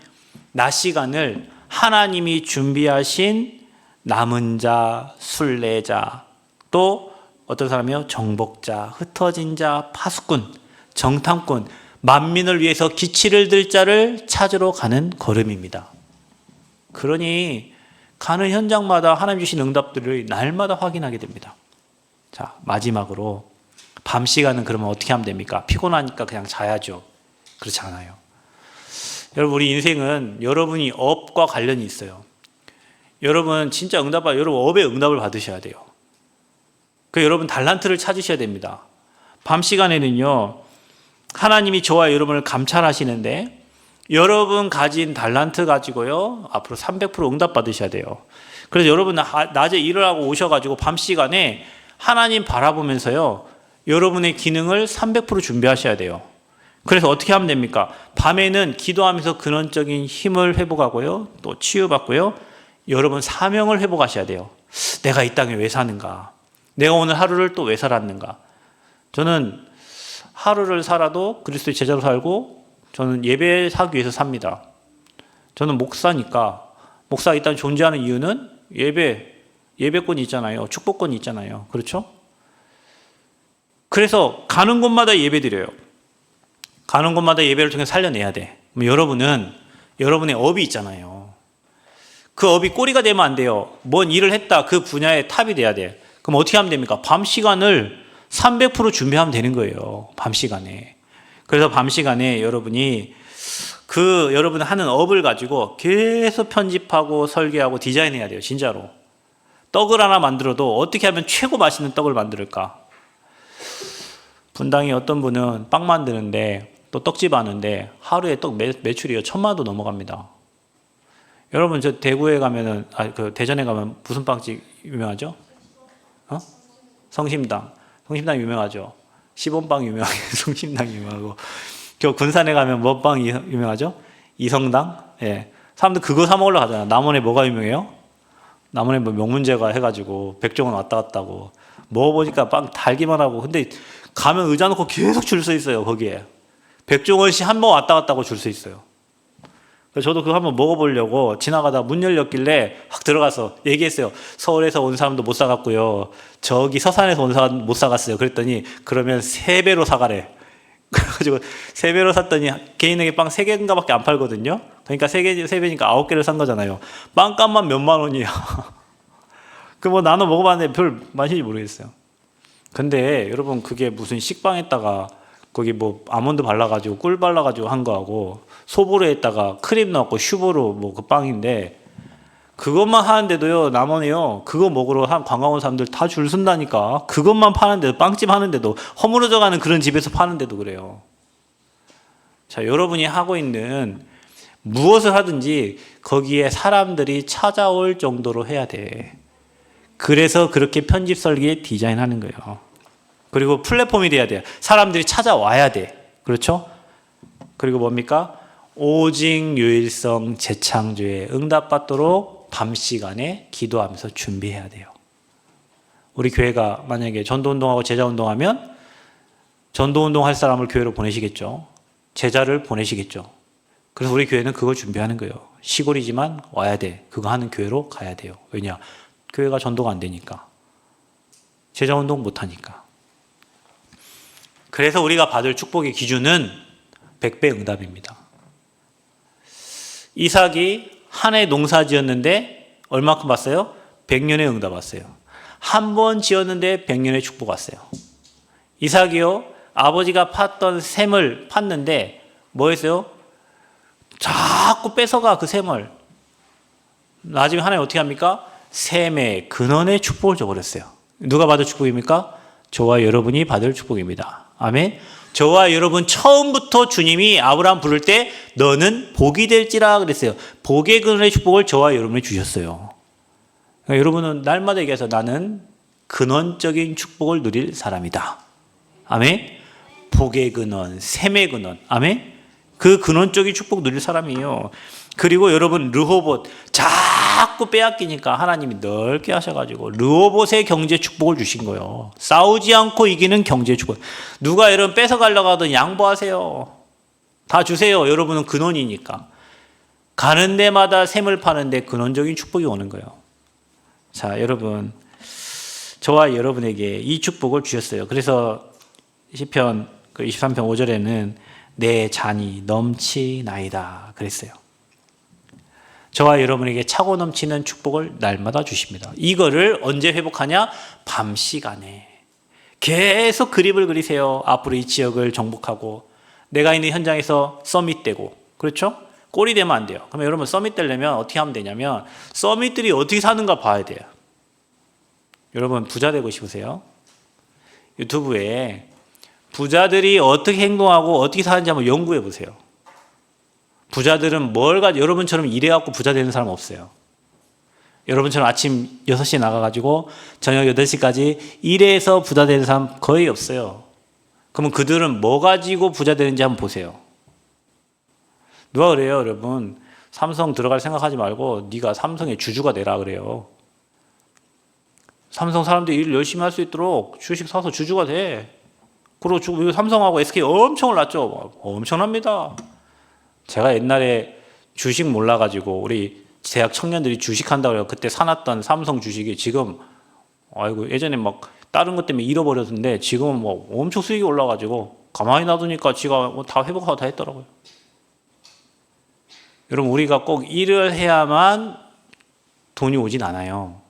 낮 시간을 하나님이 준비하신 남은 자, 순례자, 또 어떤 사람이요? 정복자, 흩어진 자, 파수꾼, 정탐꾼, 만민을 위해서 기치를 들 자를 찾으러 가는 걸음입니다. 그러니 가는 현장마다 하나님 주신 응답들을 날마다 확인하게 됩니다. 자, 마지막으로 밤 시간은 그러면 어떻게 하면 됩니까? 피곤하니까 그냥 자야죠. 그렇지 않아요. 여러분 우리 인생은 여러분이 업과 관련이 있어요. 여러분 진짜 여러분 업의 응답을 받으셔야 돼요. 그 여러분 달란트를 찾으셔야 됩니다. 밤 시간에는요 하나님이 저와 여러분을 감찰하시는데 여러분 가진 달란트 가지고요 앞으로 300% 응답 받으셔야 돼요. 그래서 여러분 낮에 일을 하고 오셔가지고 밤 시간에 하나님 바라보면서요 여러분의 기능을 300% 준비하셔야 돼요. 그래서 어떻게 하면 됩니까? 밤에는 기도하면서 근원적인 힘을 회복하고요. 또 치유받고요. 여러분 사명을 회복하셔야 돼요. 내가 이 땅에 왜 사는가? 내가 오늘 하루를 또 왜 살았는가? 저는 하루를 살아도 그리스도의 제자로 살고 저는 예배하기 위해서 삽니다. 저는 목사니까 목사가 일단 존재하는 이유는 예배권이 있잖아요. 축복권이 있잖아요. 그렇죠? 그래서 가는 곳마다 예배 드려요. 가는 곳마다 예배를 통해 살려내야 돼. 여러분은 여러분의 업이 있잖아요. 그 업이 꼬리가 되면 안 돼요. 뭔 일을 했다. 그 분야의 탑이 돼야 돼. 그럼 어떻게 하면 됩니까? 밤 시간을 300% 준비하면 되는 거예요. 밤 시간에. 그래서 밤 시간에 여러분이 여러분 하는 업을 가지고 계속 편집하고 설계하고 디자인해야 돼요. 진짜로. 떡을 하나 만들어도 어떻게 하면 최고 맛있는 떡을 만들까? 분당에 어떤 분은 빵 만드는데 또 떡집 하는데 하루에 떡 매출이요 1,000만 원도 넘어갑니다. 여러분 저 대구에 가면은 대전에 가면 무슨 빵집 유명하죠? 성심당 유명하죠. 시범빵 유명하고 성심당 유명하고 저 군산에 가면 뭐 빵 유명하죠? 이성당. 예. 사람들 그거 사 먹으러 가잖아. 남원에 뭐가 유명해요? 남원에 뭐 명문제가 해가지고 백종원 왔다 갔다고 먹어보니까 빵 달기만 하고. 근데 가면 의자 놓고 계속 줄 서 있어요, 거기에. 백종원 씨 한 번 왔다 갔다 하고 줄 서 있어요. 그래서 저도 그거 한번 먹어보려고 지나가다 문 열렸길래 확 들어가서 얘기했어요. 서울에서 온 사람도 못 사갔고요. 저기 서산에서 온 사람 못 사갔어요. 그랬더니 그러면 3배로 사가래. 그래가지고 3배로 샀더니 개인에게 빵 3개인가 밖에 안 팔거든요. 그러니까 3배니까 9개를 산 거잖아요. 빵값만 몇만 원이야. 그 뭐 나눠 먹어봤는데 별 맛인지 모르겠어요. 근데 여러분 그게 무슨 식빵에다가 거기 뭐 아몬드 발라가지고 꿀 발라가지고 한 거하고 소보루에다가 크림 넣고 슈보루 뭐 그 빵인데 그것만 하는데도요 남원에요 그거 먹으러 한 관광 온 사람들 다 줄 선다니까. 그것만 파는데도 빵집 하는데도 허물어져가는 그런 집에서 파는데도 그래요. 자, 여러분이 하고 있는 무엇을 하든지 거기에 사람들이 찾아올 정도로 해야 돼. 그래서 그렇게 편집 설계 디자인하는 거예요. 그리고 플랫폼이 돼야 돼요. 사람들이 찾아와야 돼. 그렇죠? 그리고 뭡니까? 오직 유일성 재창조에 응답받도록 밤 시간에 기도하면서 준비해야 돼요. 우리 교회가 만약에 전도운동하고 제자운동하면 전도운동 할 사람을 교회로 보내시겠죠. 제자를 보내시겠죠. 그래서 우리 교회는 그걸 준비하는 거예요. 시골이지만 와야 돼. 그거 하는 교회로 가야 돼요. 왜냐? 교회가 전도가 안 되니까. 제자운동 못 하니까. 그래서 우리가 받을 축복의 기준은 100배 응답입니다. 이삭이 한 해 농사 지었는데 얼마큼 왔어요? 100년의 응답 왔어요. 한 번 지었는데 100년의 축복 왔어요. 이삭이요, 아버지가 팠던 샘을 팠는데 뭐 했어요? 자꾸 뺏어가 그 샘을. 나중에 하나님 어떻게 합니까? 샘의 근원의 축복을 줘버렸어요. 누가 받을 축복입니까? 저와 여러분이 받을 축복입니다. 아멘. 저와 여러분 처음부터 주님이 아브라함 부를 때 너는 복이 될지라 그랬어요. 복의 근원의 축복을 저와 여러분이 주셨어요. 그러니까 여러분은 날마다 얘기해서 나는 근원적인 축복을 누릴 사람이다. 아멘. 복의 근원, 샘의 근원. 아멘. 그 근원적인 축복 누릴 사람이에요. 그리고 여러분 르호봇 자꾸 빼앗기니까 하나님이 넓게 하셔가지고 르호봇의 경제 축복을 주신 거예요. 싸우지 않고 이기는 경제 축복. 누가 여러분 뺏어가려고 하든 양보하세요. 다 주세요. 여러분은 근원이니까. 가는 데마다 샘을 파는데 근원적인 축복이 오는 거예요. 자, 여러분 저와 여러분에게 이 축복을 주셨어요. 그래서 시편 23편 5절에는 내 잔이 넘치나이다 그랬어요. 저와 여러분에게 차고 넘치는 축복을 날마다 주십니다. 이거를 언제 회복하냐? 밤 시간에 계속 그림을 그리세요. 앞으로 이 지역을 정복하고 내가 있는 현장에서 서밋되고, 그렇죠? 꼴이 되면 안 돼요. 그러면 여러분 서밋 되려면 어떻게 하면 되냐면 서밋들이 어떻게 사는가 봐야 돼요. 여러분 부자 되고 싶으세요? 유튜브에 부자들이 어떻게 행동하고 어떻게 사는지 한번 연구해 보세요. 부자들은 뭘 가지고, 여러분처럼 일해갖고 부자 되는 사람 없어요. 여러분처럼 아침 6시에 나가가지고 저녁 8시까지 일해서 부자 되는 사람 거의 없어요. 그러면 그들은 뭐 가지고 부자 되는지 한번 보세요. 누가 그래요, 여러분? 삼성 들어갈 생각하지 말고 네가 삼성의 주주가 되라 그래요. 삼성 사람들이 일 열심히 할 수 있도록 주식 사서 주주가 돼. 그리고 삼성하고 SK 엄청 올랐죠. 엄청납니다. 제가 옛날에 주식 몰라가지고 우리 대학 청년들이 주식한다고 해요. 그때 사놨던 삼성 주식이 지금 아이고 예전에 막 다른 것 때문에 잃어버렸는데 지금은 뭐 엄청 수익이 올라가지고 가만히 놔두니까 지가 뭐 다 회복하고 다 했더라고요. 여러분 우리가 꼭 일을 해야만 돈이 오진 않아요.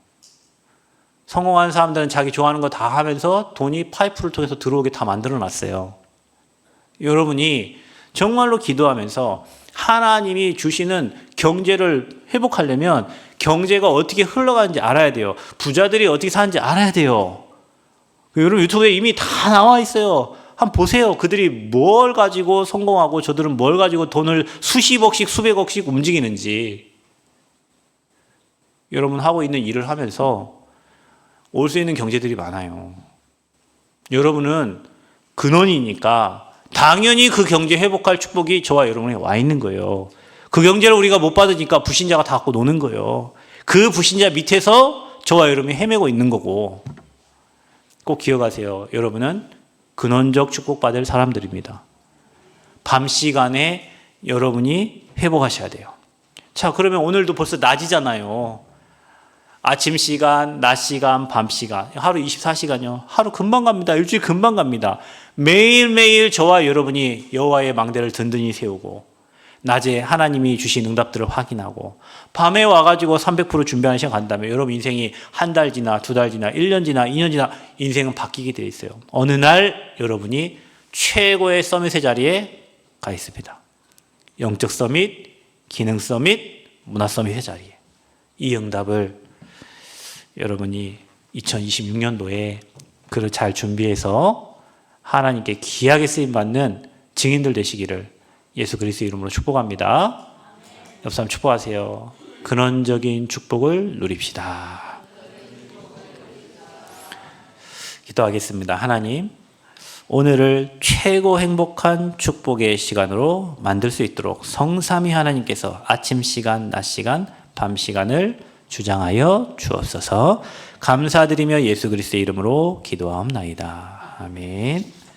성공한 사람들은 자기 좋아하는 거 다 하면서 돈이 파이프를 통해서 들어오게 다 만들어 놨어요. 여러분이 정말로 기도하면서 하나님이 주시는 경제를 회복하려면 경제가 어떻게 흘러가는지 알아야 돼요. 부자들이 어떻게 사는지 알아야 돼요. 여러분 유튜브에 이미 다 나와 있어요. 한번 보세요. 그들이 뭘 가지고 성공하고 저들은 뭘 가지고 돈을 수십억씩 수백억씩 움직이는지. 여러분 하고 있는 일을 하면서 올 수 있는 경제들이 많아요. 여러분은 근원이니까 당연히 그 경제 회복할 축복이 저와 여러분에 와 있는 거예요. 그 경제를 우리가 못 받으니까 불신자가 다 갖고 노는 거예요. 그 불신자 밑에서 저와 여러분이 헤매고 있는 거고. 꼭 기억하세요. 여러분은 근원적 축복받을 사람들입니다. 밤 시간에 여러분이 회복하셔야 돼요. 자, 그러면 오늘도 벌써 낮이잖아요. 아침 시간, 낮 시간, 밤 시간. 하루 24시간요. 하루 금방 갑니다. 일주일 금방 갑니다. 매일매일 저와 여러분이 여호와의 망대를 든든히 세우고 낮에 하나님이 주신 응답들을 확인하고 밤에 와가지고 300% 준비하는 시간 간다면 여러분 인생이 한 달 지나, 두 달 지나, 1년 지나, 2년 지나 인생은 바뀌게 되어 있어요. 어느 날 여러분이 최고의 서밋의 자리에 가 있습니다. 영적 서밋, 기능 서밋, 문화 서밋의 자리에. 이 응답을 여러분이 2026년도에 그를 잘 준비해서 하나님께 귀하게 쓰임받는 증인들 되시기를 예수 그리스도의 이름으로 축복합니다. 옆 사람 축복하세요. 근원적인 축복을 누립시다. 기도하겠습니다. 하나님, 오늘을 최고 행복한 축복의 시간으로 만들 수 있도록 성삼위 하나님께서 아침 시간, 낮 시간, 밤 시간을 주장하여 주옵소서. 감사드리며 예수 그리스도의 이름으로 기도하옵나이다. 아멘.